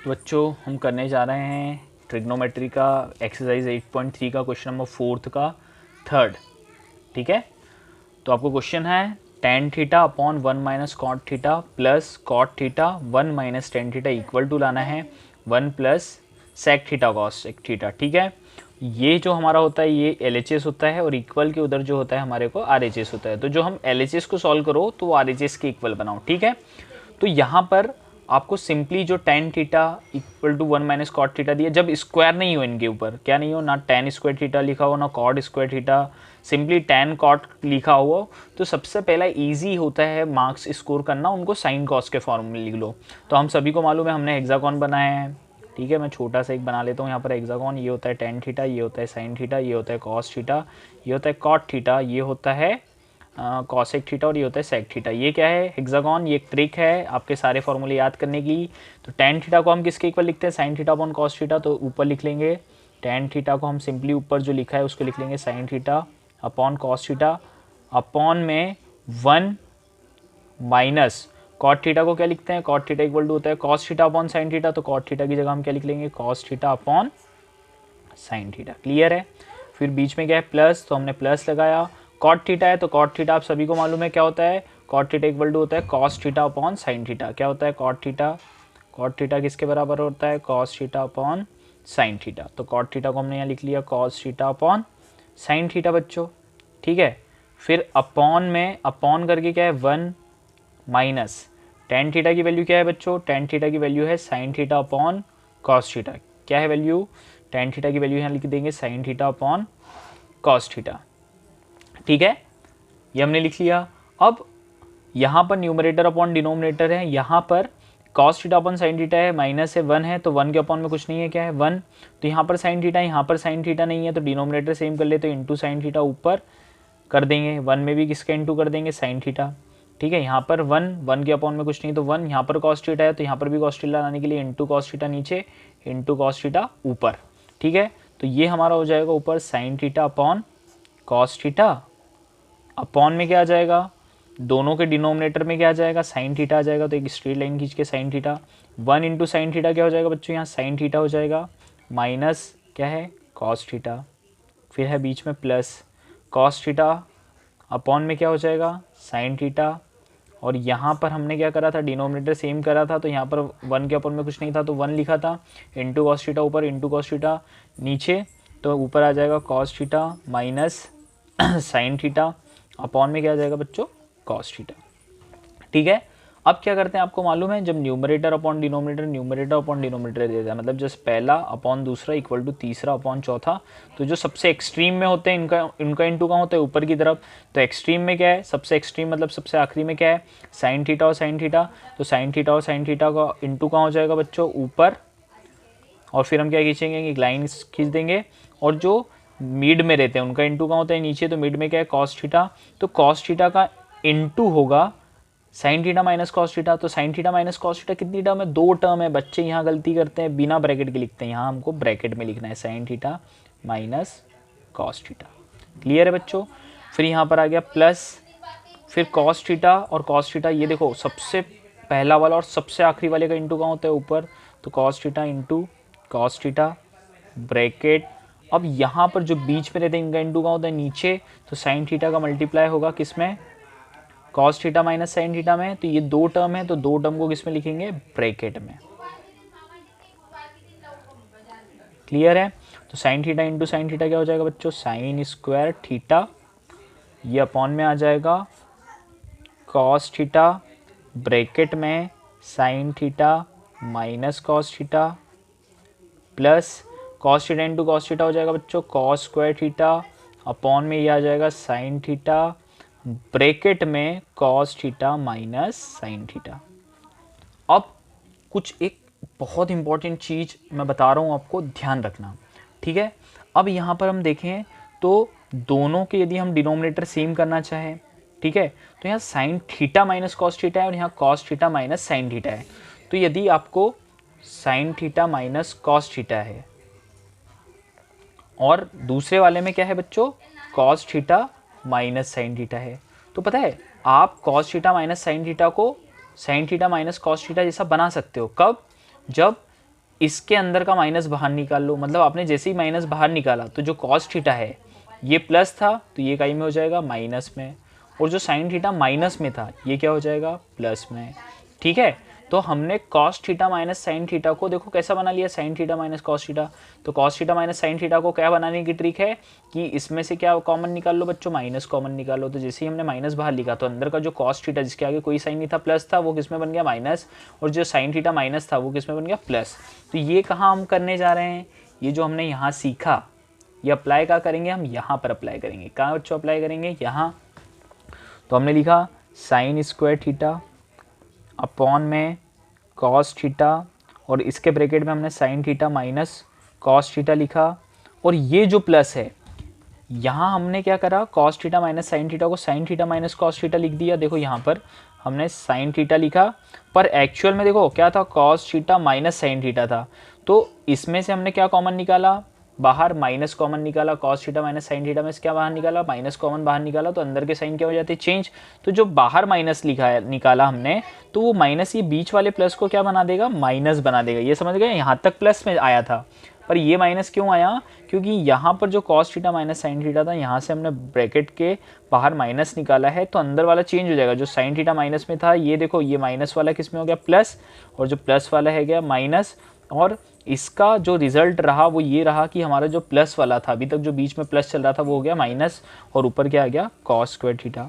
तो बच्चों हम करने जा रहे हैं ट्रिग्नोमेट्री का एक्सरसाइज 8.3 का क्वेश्चन नंबर 4 का थर्ड। ठीक है, तो आपको क्वेश्चन है tan theta upon 1 minus cot theta plus cot theta 1 minus tan theta equal to लाना है 1 plus sec theta cosec theta. ठीक है, ये जो हमारा होता है ये LHS होता है और इक्वल के उधर जो होता है हमारे को RHS होता है। तो जो हम LHS को सॉल्व करो तो वो RHS के इक्वल बनाओ। ठीक है, तो यहाँ पर आपको सिंपली जो tan theta equal to 1 minus cot theta दिया, जब स्क्वायर नहीं हो इनके ऊपर, क्या नहीं हो, ना tan स्क्वायर थीटा लिखा हो ना cot square theta, simply tan cot लिखा हुआ, तो सबसे पहला इजी होता है मार्क्स स्कोर करना, उनको साइन कॉस के फॉर्मूले लिख लो। तो हम सभी को मालूम है हमने हेक्सागोन बनाया है। ठीक है, मैं छोटा सा एक बना लेता हूँ यहाँ पर हेक्सागोन। ये होता है tan थीटा, ये होता है साइन थीटा, ये होता है कॉस थीटा, ये होता है कॉट थीटा, ये होता है कॉसेक थीटा और ये होता है सेक थीटा। ये क्या है, हेक्सागोन। ये एक ट्रिक है आपके सारे फॉर्मूले याद करने की। तो tan थीटा को हम किसके इक्वल लिखते हैं, sine theta upon cos theta, तो ऊपर लिख लेंगे tan थीटा को हम सिंपली ऊपर जो लिखा है उसको लिख लेंगे sine theta upon cos theta, upon में 1 माइनस कॉट थीटा को क्या लिखते हैं, कॉट थीटा इक्वल टू होता है cos theta upon sine theta, तो कॉट थीटा की जगह हम क्या लिख लेंगे, cos theta upon sine theta. Clear है। फिर बीच में क्या है प्लस, तो हमने प्लस लगाया। कॉट थीटा है तो कॉट थीटा आप सभी को मालूम है क्या होता है, कॉट थीटा इक्वल टू होता है cos theta upon sine theta. क्या होता है कॉट थीटा किसके बराबर होता है, cos theta upon sine theta. तो कॉट थीटा को हमने यहाँ लिख लिया cos theta upon sine theta बच्चों। ठीक है, फिर अपॉन में अपॉन करके क्या है 1 माइनस tan थीटा की वैल्यू क्या है बच्चों, tan थीटा की वैल्यू है sine theta upon cos theta. क्या है वैल्यू, tan थीटा की वैल्यू यहाँ लिख देंगे sine theta upon cos theta. ठीक है, ये हमने लिख लिया। अब यहाँ पर न्यूमरेटर अपॉन डिनोमिनेटर है, यहाँ पर cos theta upon sine theta है, माइनस है 1 है, तो 1 के अपॉन में कुछ नहीं है, क्या है 1। तो यहाँ पर साइन थीटा है, यहाँ पर साइन थीटा नहीं है, तो डिनोमिनेटर सेम कर ले, तो इंटू साइन थीटा ऊपर कर देंगे, 1 में भी किसका इंटू कर देंगे, साइन थीटा। ठीक है, यहाँ पर 1 के अपॉन में कुछ नहीं तो 1, यहाँ पर कॉस थीटा है तो यहाँ पर भी कॉस थीटा लाने के लिए इंटू कॉस थीटा नीचे, इंटू कॉस थीटा ऊपर। ठीक है, तो ये हमारा हो जाएगा ऊपर sine theta upon cos theta, upon में क्या आ जाएगा, दोनों के डिनोमिनेटर में क्या आ जाएगा, साइन थीटा आ जाएगा, तो एक स्ट्रेट लाइन खींच के sine theta, 1 into sine theta क्या हो जाएगा बच्चों, यहाँ साइन थीटा हो जाएगा, माइनस क्या है कॉस थीटा, फिर है बीच में प्लस कॉस थीटा, अपॉन में क्या हो जाएगा साइन थीटा, और यहाँ पर हमने क्या करा था, डिनोमिनेटर सेम करा था, तो यहाँ पर 1 के अपॉन में कुछ नहीं था तो 1 लिखा था, इंटू कॉस थीटा ऊपर, इंटू कॉस थीटा नीचे, तो ऊपर आ जाएगा cos theta minus sine theta, upon में क्या आ जाएगा बच्चों, कॉस थीटा। ठीक है, अब क्या करते हैं आपको मालूम है, जब न्यूमरेटर अपॉन डिनोमिनेटर देता है, मतलब जैसे पहला अपॉन दूसरा इक्वल टू तीसरा अपॉन चौथा, तो जो सबसे एक्सट्रीम में होते हैं इनका इंटू कहाँ होता है, ऊपर की तरफ। तो एक्सट्रीम में क्या है, सबसे एक्सट्रीम मतलब सबसे आखिरी में क्या है, साइन थीटा और साइन थीटा, तो साइन थीटा और साइन थीटा का इंटू कहाँ हो जाएगा बच्चों, ऊपर, और फिर हम क्या खींचेंगे, एक लाइन खींच देंगे, और जो मिड में रहते हैं उनका इंटू कहाँ होता है, नीचे, तो मिड में क्या है कॉस थीटा, तो कॉस थीटा का इंटू होगा sine theta minus cos theta. तो sine theta minus cos theta कितनी टर्म है, 2 टर्म है। बच्चे यहाँ गलती करते हैं, बिना ब्रैकेट के लिखते हैं, यहाँ हमको ब्रैकेट में लिखना है sign theta minus cos theta. Clear है बच्चों। फिर यहाँ पर आ गया प्लस, फिर कॉस थीटा और कॉस थीटा, ये देखो सबसे पहला वाला और सबसे आखिरी वाले का इंटू कहाँ होता है, ऊपर, तो cos theta into cos theta bracket. अब यहाँ पर जो बीच में रहते हैं इनका इंटू कहाँ होता है, नीचे, तो साइन थीटा का मल्टीप्लाई होगा किस में, cos theta minus sine theta में, तो ये 2 टर्म है, तो 2 टर्म को किस में लिखेंगे, ब्रैकेट में। क्लियर है। तो sine theta into sine theta क्या हो जाएगा बच्चों, साइन स्क्वायर थीटा, ये अपॉन में आ जाएगा कॉस थीटा ब्रैकेट में sign theta minus cos theta, plus cos theta into cos theta हो जाएगा बच्चों कॉस स्क्वायर थीटा, अपॉन में ये आ जाएगा साइन थीटा ब्रैकेट में cos theta minus sine theta. अब कुछ एक बहुत इंपॉर्टेंट चीज़ मैं बता रहा हूँ आपको, ध्यान रखना। ठीक है, अब यहाँ पर हम देखें तो दोनों के यदि हम डिनोमिनेटर सेम करना चाहें, ठीक है, तो यहाँ sine theta minus cos theta है और यहाँ cos theta minus sine theta है। तो यदि आपको sine theta minus cos theta है और दूसरे वाले में क्या है बच्चों, cos theta minus sine theta है, तो पता है आप cos theta minus sine theta को sine theta minus cos theta जैसा बना सकते हो। कब, जब इसके अंदर का माइनस बाहर निकाल लो, मतलब आपने जैसे ही माइनस बाहर निकाला तो जो कॉस थीटा है ये प्लस था तो ये काई में हो जाएगा माइनस में, और जो साइन थीटा माइनस में था ये क्या हो जाएगा प्लस में। ठीक है, तो हमने cos theta minus sine theta को देखो कैसा बना लिया, sine theta minus cos theta. तो cos theta minus sine theta को क्या बनाने की ट्रिक है कि इसमें से क्या कॉमन निकाल लो बच्चों, माइनस कॉमन निकालो। तो जैसे ही हमने माइनस बाहर लिखा तो अंदर का जो कॉस थीटा जिसके आगे कोई साइन नहीं था प्लस था वो किस में बन गया माइनस, और जो साइन थीटा माइनस था वो किस में बन गया प्लस। तो ये कहाँ हम करने जा रहे हैं, ये जो हमने यहाँ सीखा ये अप्लाई कहाँ करेंगे, हम यहाँ पर अप्लाई करेंगे। कहाँ बच्चों अप्लाई करेंगे, यहाँ। तो हमने लिखा साइन स्क्वायर थीटा अपॉन में कॉस थीटा, और इसके ब्रैकेट में हमने sign theta minus cos theta लिखा, और ये जो प्लस है यहाँ हमने क्या करा, cos theta minus sine theta को sine theta minus cos theta लिख दिया। देखो यहाँ पर हमने साइन थीटा लिखा, पर एक्चुअल में देखो क्या था, cos theta minus sine theta था। तो इसमें से हमने क्या कॉमन निकाला, बाहर माइनस कॉमन निकाला, cos theta minus sine theta में से क्या बाहर निकाला, माइनस कॉमन बाहर निकाला, तो अंदर के साइन क्या हो जाते हैं चेंज। तो जो बाहर माइनस लिखा है निकाला हमने, तो वो माइनस ये बीच वाले प्लस को क्या बना देगा, माइनस बना देगा। ये समझ गए, यहाँ तक प्लस में आया था पर ये माइनस क्यों आया, क्योंकि यहाँ पर जो cos theta minus sine theta था यहाँ से हमने ब्रैकेट के बाहर माइनस निकाला है, तो अंदर वाला चेंज हो जाएगा। जो साइन थीटा माइनस में था ये देखो ये माइनस वाला किस में हो गया प्लस, और जो प्लस वाला है गया माइनस, और इसका जो रिजल्ट रहा वो ये रहा कि हमारा जो प्लस वाला था अभी तक जो बीच में प्लस चल रहा था वो हो गया माइनस, और ऊपर क्या आ गया कॉस स्क्वायर थीटा।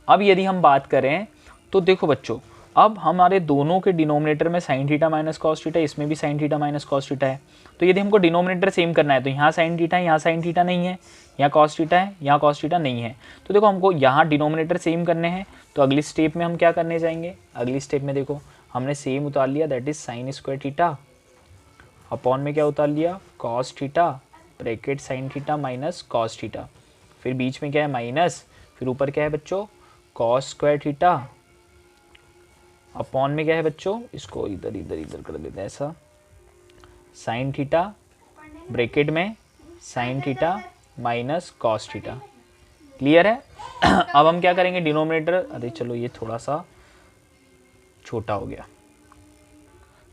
अब यदि हम बात करें तो देखो बच्चों, अब हमारे दोनों के डिनोमिनेटर में sign theta minus cos theta, इसमें भी sign theta minus cos theta है। तो यदि हमको डिनोमिनेटर सेम करना है तो यहाँ साइन थीटा है, यहाँ साइन थीटा नहीं है, यहाँ कॉस थीटा है, यहाँ कॉस थीटा नहीं है। तो देखो हमको यहाँ डिनोमिनेटर सेम करने हैं, तो अगली स्टेप में हम क्या करने जाएंगे, अगली स्टेप में देखो हमने सेम उतार लिया, that is sine square theta upon में क्या उतार लिया cos theta, bracket sign theta minus cos theta, फिर बीच में क्या है माइनस, फिर ऊपर क्या है बच्चों कॉस स्क्वायर थीटा अपॉन में क्या है बच्चों, इसको इधर इधर इधर कर देते हैं ऐसा, साइन थीटा ब्रैकेट में sign theta minus cos theta. Clear है। अब हम क्या करेंगे डिनोमिनेटर, अरे चलो ये थोड़ा सा छोटा हो गया।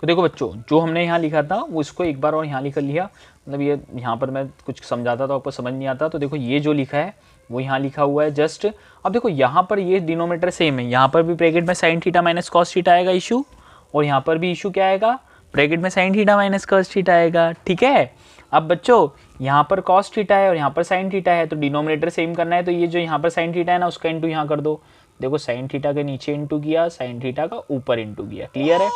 तो देखो बच्चों जो हमने यहाँ लिखा था वो इसको एक बार और यहाँ लिख लिया, मतलब ये यहाँ पर मैं कुछ समझाता था आपको समझ नहीं आता, तो देखो ये जो लिखा है वो यहाँ लिखा हुआ है जस्ट। अब देखो यहाँ पर ये डिनोमिनेटर सेम है, यहाँ पर भी ब्रैकेट में sign theta minus cos theta आएगा इशू, और यहाँ पर भी इशू क्या आएगा ब्रैकेट में sign theta minus cos theta आएगा। ठीक है, अब बच्चों यहाँ पर कॉस थीटा है और यहाँ पर साइन थीटा है, तो डिनोमिनेटर सेम करना है, तो ये जो यहाँ पर साइन थीटा है ना उसका इंटू यहाँ कर दो। देखो साइन थीटा के नीचे इंटू किया, साइन थीटा का ऊपर इंटू किया। क्लियर है,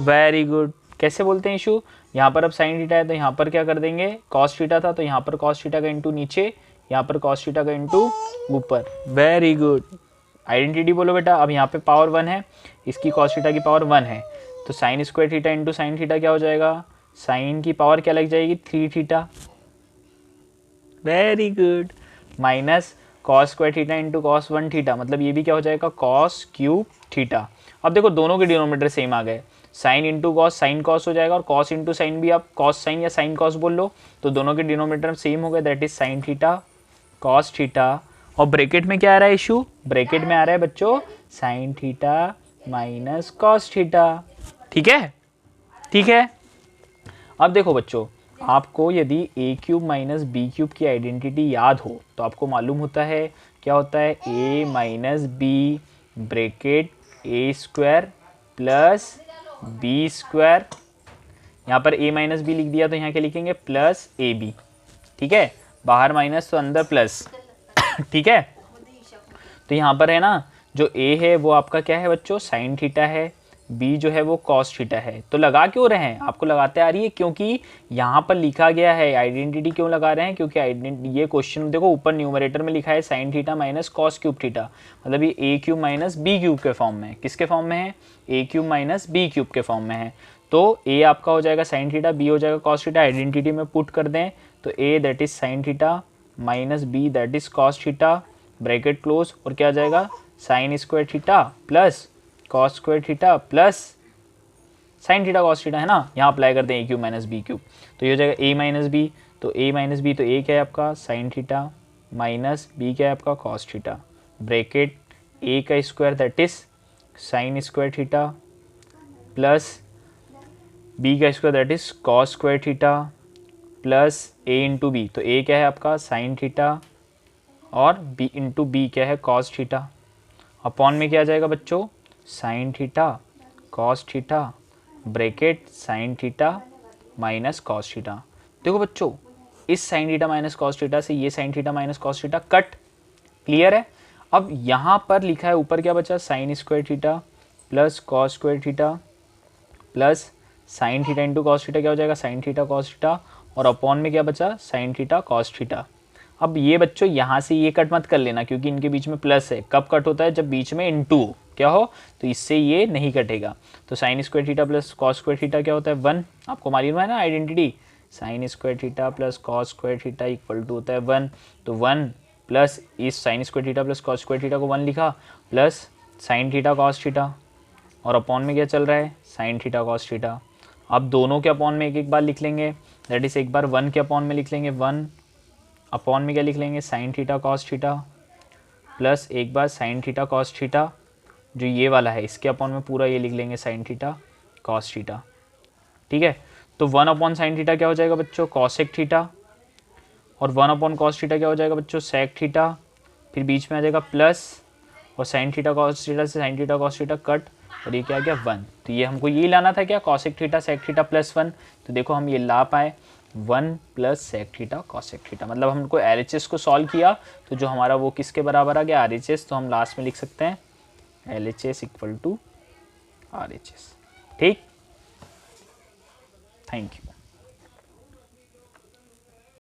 वेरी गुड। कैसे बोलते हैं इशू, यहाँ पर अब साइन थीटा है तो यहाँ पर क्या कर देंगे कॉस थीटा था, तो यहाँ पर कॉस थीटा का इंटू नीचे, यहाँ पर कॉस थीटा का इंटू ऊपर। वेरी गुड, आइडेंटिटी बोलो बेटा। अब यहाँ पे पावर 1 है, इसकी कॉस थीटा की पावर 1 है, तो sine square theta into sine theta क्या हो जाएगा, साइन की पावर क्या लग जाएगी 3 theta. Very good, minus cos square theta into cos 1 theta, मतलब ये भी क्या हो जाएगा कॉस क्यूब थीटा। अब देखो दोनों के डिनोमिनेटर सेम आ गए, sine into cos sine cos हो जाएगा, और कॉस इंटू साइन भी आप कॉस साइन या साइन कॉस बोल लो, तो दोनों के डिनोमिनेटर सेम हो गए, that is sine theta cos theta. और ब्रैकेट में क्या आ रहा है इशू, ब्रैकेट में आ रहा है बच्चों sign theta minus cos theta. ठीक है, ठीक है। अब देखो बच्चों, आपको यदि ए क्यूब माइनस बी क्यूब की आइडेंटिटी याद हो तो आपको मालूम होता है क्या होता है, ए माइनस बी ब्रैकेट ए स्क्वायर प्लस बी स्क्वायर, यहाँ पर a माइनस बी लिख दिया तो यहाँ क्या लिखेंगे प्लस ए बी। ठीक है, बाहर माइनस तो अंदर प्लस। ठीक है, तो यहाँ पर है ना जो a है वो आपका क्या है बच्चों साइन थीटा है, b जो है वो कॉस थीटा है। तो लगा क्यों रहे हैं, आपको लगाते आ रही है क्योंकि यहाँ पर लिखा गया है। आइडेंटिटी क्यों लगा रहे हैं, क्योंकि ये क्वेश्चन देखो ऊपर न्यूमरेटर में लिखा है sign theta minus cos cube theta, मतलब ये ए क्यूब माइनस बी क्यूब के फॉर्म में है। किसके फॉर्म में है, ए क्यूब माइनस बी क्यूब के फॉर्म में है। तो ए आपका हो जाएगा साइन थीटा, बी हो जाएगा कॉस थीटा। आइडेंटिटी में पुट कर दें तो A that is sine theta minus B that is cos theta, bracket close, और क्या आ जाएगा sine square theta plus cos square theta plus sine theta cos theta है ना, यहाँ अप्लाई करते हैं A cube minus B cube, तो ये हो जाएगा ए माइनस बी, तो ए माइनस बी तो ए क्या है आपका साइन थीटा माइनस बी क्या है आपका कॉस थीटा, ब्रैकेट ए का square that is sine square theta plus B का square that is cos square theta plus A into B, तो ए क्या है आपका साइन थीटा और बी इंटू बी क्या है कॉस थीटा, अपॉन में क्या आ जाएगा बच्चों sign theta cos theta bracket sign theta minus cos theta. देखो बच्चों इस sign theta minus cos theta से ये sign theta minus cos theta cut, clear है। अब यहाँ पर लिखा है ऊपर क्या बचा sign square theta plus cos square theta plus sine theta into cos theta क्या हो जाएगा साइन थीटा कॉस थीटा, और अपॉन में क्या बचा साइन थीटा कॉस थीटा। अब ये बच्चों यहाँ से ये कट मत कर लेना क्योंकि इनके बीच में प्लस है, कब कट होता है जब बीच में इंटू हो क्या हो, तो इससे ये नहीं कटेगा। तो sine square theta plus cos square theta क्या होता है 1, आपको मालूम है ना identity, sine square theta plus cos square theta equal to होता है 1, तो 1 प्लस इस sine square theta plus cos square theta को 1 लिखा plus sine theta cos theta, और अपॉन में क्या चल रहा है साइन थीटा कॉस थीटा। अब दोनों के अपॉन में एक एक बार लिख लेंगे, दैट इज एक बार 1 के अपॉन में लिख लेंगे 1, अपॉन में क्या लिख लेंगे sign theta cos theta plus एक बार साइन थीटा कॉस थीटा, जो ये वाला है इसके अपॉन में पूरा ये लिख लेंगे साइन थीटा कॉस थीटा, ठीक है। तो 1 अपॉन साइन थीटा क्या हो जाएगा बच्चों कॉसेक थीटा, और 1 अपॉन कॉस थीटा क्या हो जाएगा बच्चों सेक थीटा, फिर बीच में आ जाएगा प्लस और साइन थीटा कॉस थीटा से sign theta cos theta cut, और ये क्या आ गया 1। तो ये हमको ये लाना था क्या cosec theta sec theta plus 1, तो देखो हम ये ला पाए 1 plus sec theta cosec theta, मतलब हमको LHS को सॉल्व किया तो जो हमारा वो किसके बराबर आ गया RHS, तो हम लास्ट में लिख सकते हैं LHS इक्वल टू RHS, ठीक। Thank you.